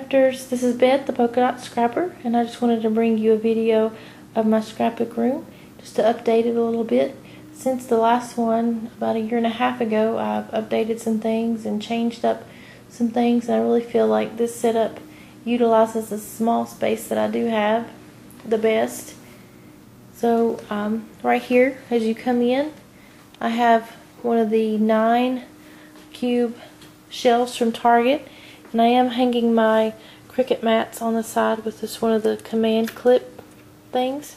Scrappers, this is Beth, the Polka Dot Scrapper, and I just wanted to bring you a video of my scrapbook room, just to update it a little bit. Since the last one, about a year and a half ago, I've updated some things and changed up some things, and I really feel like this setup utilizes the small space that I do have the best. So right here, as you come in, I have one of the 9 cube shelves from Target, and I am hanging my Cricut mats on the side with this one of the command clip things.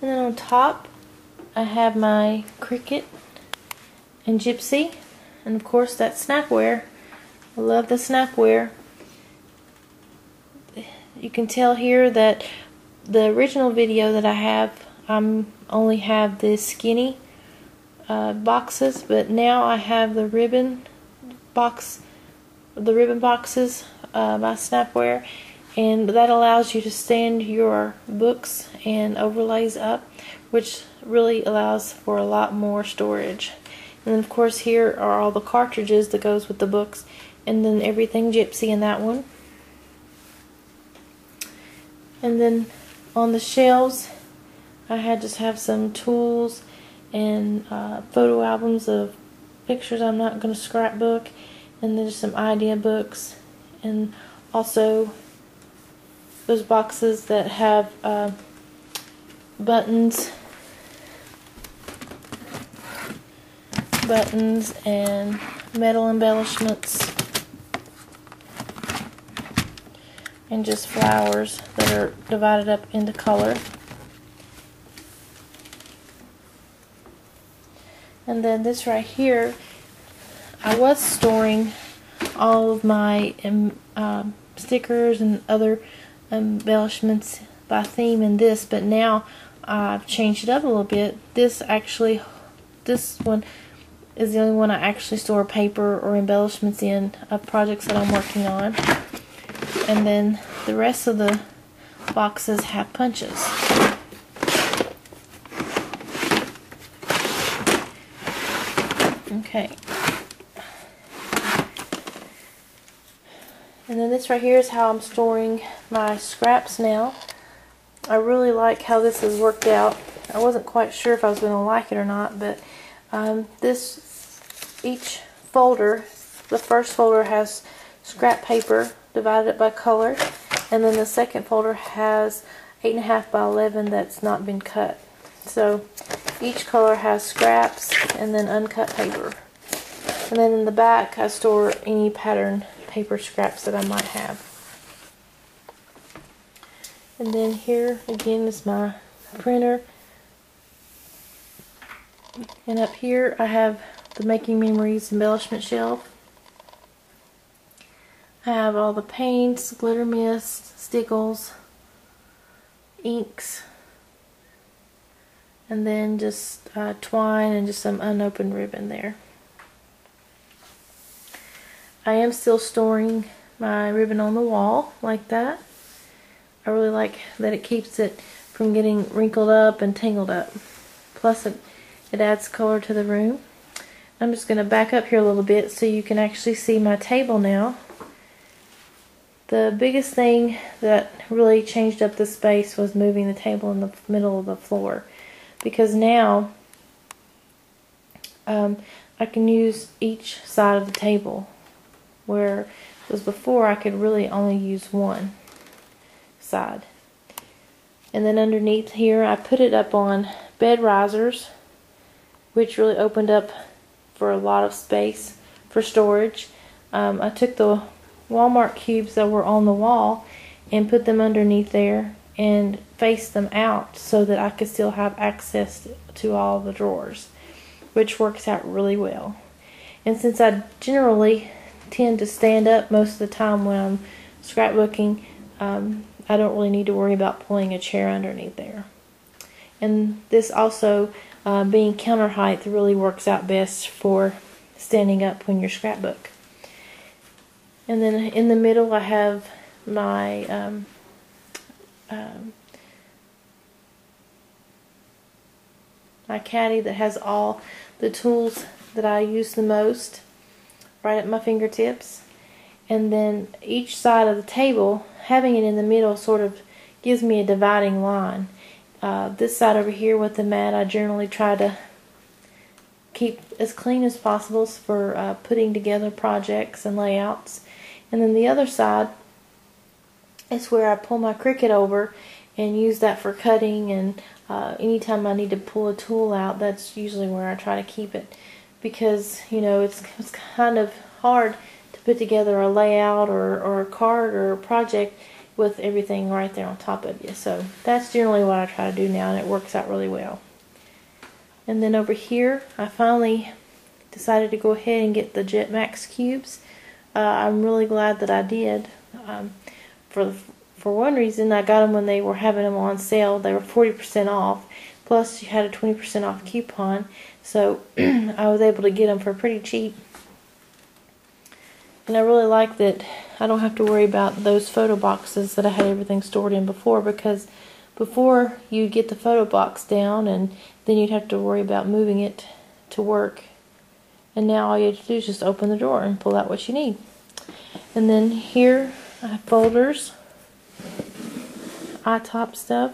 And then on top I have my Cricut and Gypsy, and of course that snapware. I love the snapware. You can tell here that the original video that I have, only have the skinny boxes, but now I have the ribbon boxes by Snapware, and that allows you to stand your books and overlays up, which really allows for a lot more storage. And then of course here are all the cartridges that goes with the books, and then everything Gypsy in that one. And then on the shelves I just have some tools and photo albums of pictures I'm not going to scrapbook, and then some idea books, and also those boxes that have buttons and metal embellishments, and just flowers that are divided up into color. And then this right here, I was storing all of my stickers and other embellishments by theme in this, but now I've changed it up a little bit. This one is the only one I actually store paper or embellishments in of projects that I'm working on. And then the rest of the boxes have punches. Okay. And then this right here is how I'm storing my scraps now. I really like how this has worked out. I wasn't quite sure if I was going to like it or not, but each folder, the first folder has scrap paper divided up by color, and then the second folder has 8.5 by 11 that's not been cut. So each color has scraps and then uncut paper. And then in the back I store any pattern paper scraps that I might have. And then here again is my printer. And up here I have the Making Memories embellishment shelf. I have all the paints, glitter mist, stickles, inks, and then just twine and just some unopened ribbon there. I am still storing my ribbon on the wall like that. I really like that it keeps it from getting wrinkled up and tangled up. Plus it adds color to the room. I'm just going to back up here a little bit so you can actually see my table now. The biggest thing that really changed up the space was moving the table in the middle of the floor, because now I can use each side of the table, where it was before I could really only use one side. And then underneath here I put it up on bed risers, which really opened up for a lot of space for storage. I took the Walmart cubes that were on the wall and put them underneath there and faced them out so that I could still have access to all the drawers, which works out really well. And since I generally tend to stand up most of the time when I'm scrapbooking, I don't really need to worry about pulling a chair underneath there. And this also, being counter height, really works out best for standing up when you scrapbook. And then in the middle I have my my caddy that has all the tools that I use the most right at my fingertips. And then each side of the table, having it in the middle sort of gives me a dividing line. This side over here with the mat, I generally try to keep as clean as possible for putting together projects and layouts. And then the other side is where I pull my Cricut over and use that for cutting, and anytime I need to pull a tool out, that's usually where I try to keep it, because it's kind of hard to put together a layout or a card or a project with everything right there on top of you. So that's generally what I try to do now, and it works out really well. And then over here, I finally decided to go ahead and get the Jetmax cubes. I'm really glad that I did. For one reason, I got them when they were having them on sale. They were 40% off, plus you had a 20% off coupon, so I was able to get them for pretty cheap. And I really like that I don't have to worry about those photo boxes that I had everything stored in before, because before you'd get the photo box down and then you'd have to worry about moving it to work. And now all you have to do is just open the drawer and pull out what you need. And then here I have folders, eye-top stuff,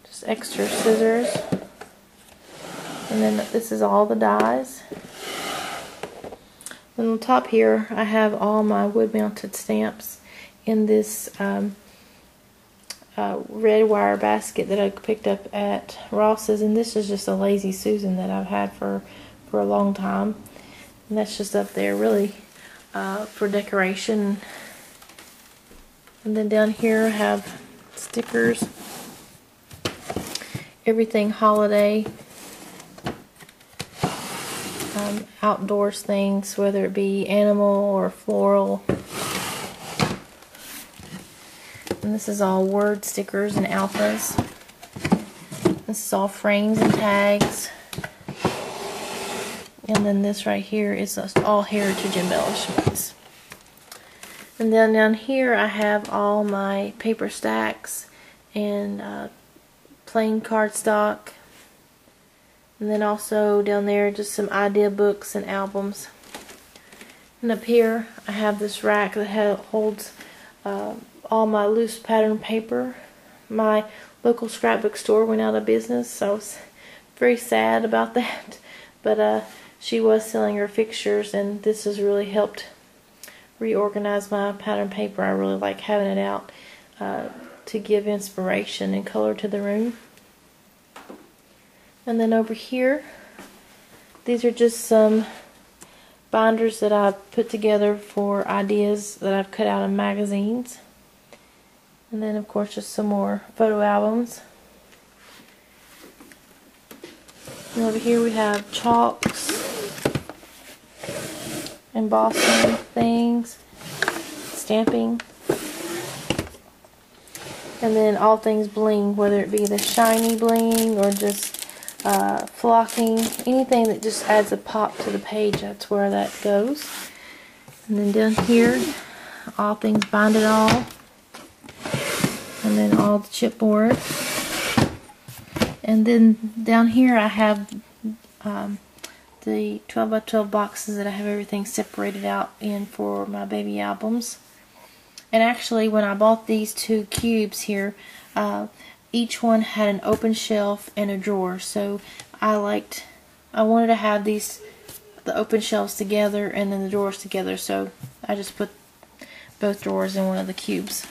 just extra scissors, and then this is all the dies. And on top here I have all my wood-mounted stamps in this red wire basket that I picked up at Ross's, and this is just a Lazy Susan that I've had for a long time, and that's just up there really for decoration. And then down here I have stickers, everything holiday, outdoors things, whether it be animal or floral. And this is all word stickers and alphas. This is all frames and tags. And then this right here is all heritage embellishments. And then down here I have all my paper stacks and plain cardstock. And then also down there just some idea books and albums. And up here I have this rack that holds all my loose pattern paper. My local scrapbook store went out of business, so I was very sad about that. But she was selling her fixtures, and this has really helped reorganize my pattern paper. I really like having it out to give inspiration and color to the room. And then over here, these are just some binders that I've put together for ideas that I've cut out in magazines. And then of course just some more photo albums. And over here we have chalks, embossing things, stamping, and then all things bling, whether it be the shiny bling or just flocking, anything that just adds a pop to the page, that's where that goes. And then down here, all things bind it all, and then all the chipboard. And then down here I have the 12 by 12 boxes that I have everything separated out in for my baby albums. And actually, when I bought these two cubes here, each one had an open shelf and a drawer. So I wanted to have the open shelves together and then the drawers together. So I just put both drawers in one of the cubes.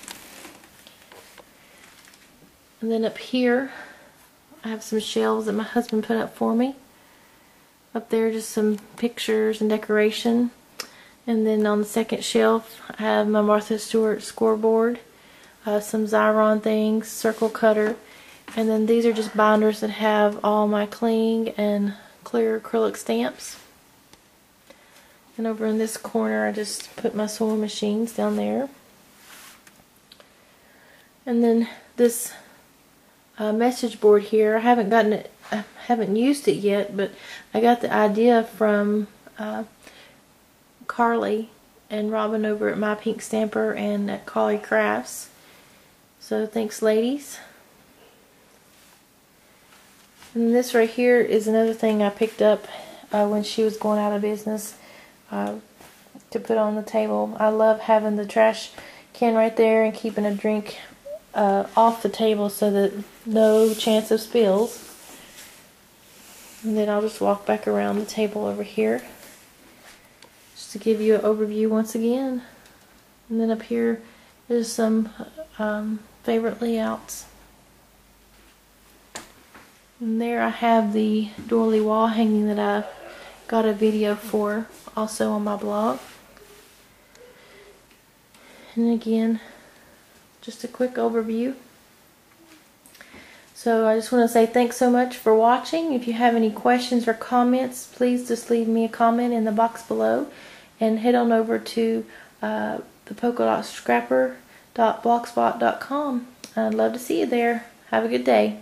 And then up here, I have some shelves that my husband put up for me. Up there, just some pictures and decoration. And then on the second shelf, I have my Martha Stewart scoreboard, some Xyron things, circle cutter, and then these are just binders that have all my cling and clear acrylic stamps. And over in this corner, I just put my sewing machines down there. And then this message board here, I haven't used it yet, but I got the idea from Carly and Robin over at My Pink Stamper and at Carly Crafts. So thanks, ladies. And this right here is another thing I picked up when she was going out of business. to put on the table. I love having the trash can right there and keeping a drink off the table so that no chance of spills. And then I'll just walk back around the table over here just to give you an overview once again. And then up here is some favorite layouts. And there I have the doily wall hanging that I got a video for, also on my blog. And again, just a quick overview. So I just want to say thanks so much for watching. If you have any questions or comments, please just leave me a comment in the box below, and head on over to the polka-dot scrapper.blogspot.com. I'd love to see you there. Have a good day.